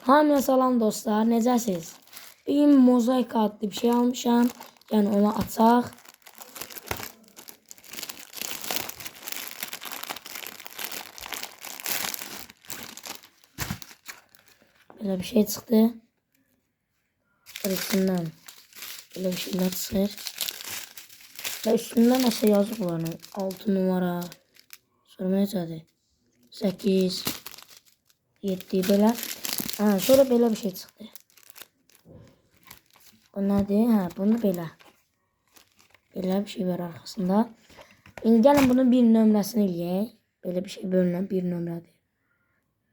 Hamıya salam dostlar, necəsiz? Bugün mozaik adlı bir şey almışam. Yəni onu açaq. Böyle bir şey çıxdı. İçindən böyle bir şeyler çıxır. Və üstündə nəsə yazıb olanı. 6 numara. Sonra necədir? 8 7 belə. Sonra belə bir şey çıxdı. Bu nədir? Bunu belə. Belə bir şey var arxasında. İndi gəlin bunun bir nömrəsini eləyək. Belə bir şey bölünən bir nömrədir.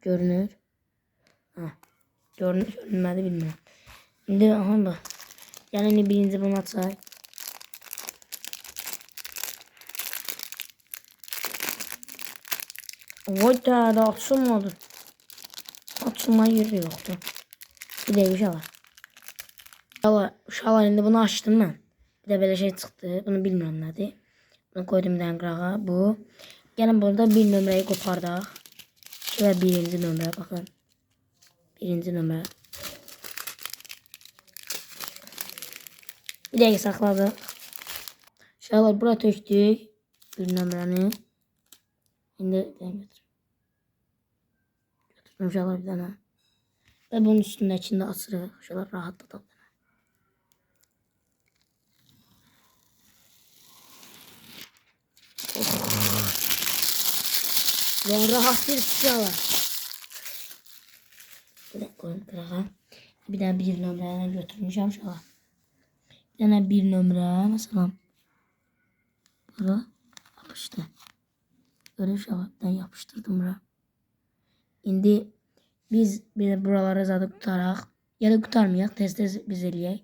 Görünür. Görünmədi bilmirəm. İndi bax. Yəni birinci bunu açaq. Vay da açılmadı. Açılma yeri yoxdur. Bir dəqiqə var. Uşaqlar indi bunu açdım mən. Bir də belə şey çıxdı. Bunu bilmirəm nədir. Bunu koydum bir qırağa. Bu. Gəlin burada bir nömrəyi qopardaq. Və birinci nömrə baxın. Birinci nömrə. Bir dəqiqə saxladıq. Uşaqlar bura tökdük. Bir nömrəni. İndi götürüm uşaqlar bir dənə. Və bunun üstündəkini də açırıq. Uşaqlar rahatladaq. Yani rahat bir uşaqlar. Bir də koyun qırağa. Bir dənə bir nömrəni götürmüşəm uşaqlar. Bir dənə bir nömrə. Məsələn. Bura yapışdı. Böyle uşaqlar bir dənə yapışdırdım bura. İndi biz bir də buraları zadı qutaraq. Ya da qutarmayaq. Tez-tez biz eləyək.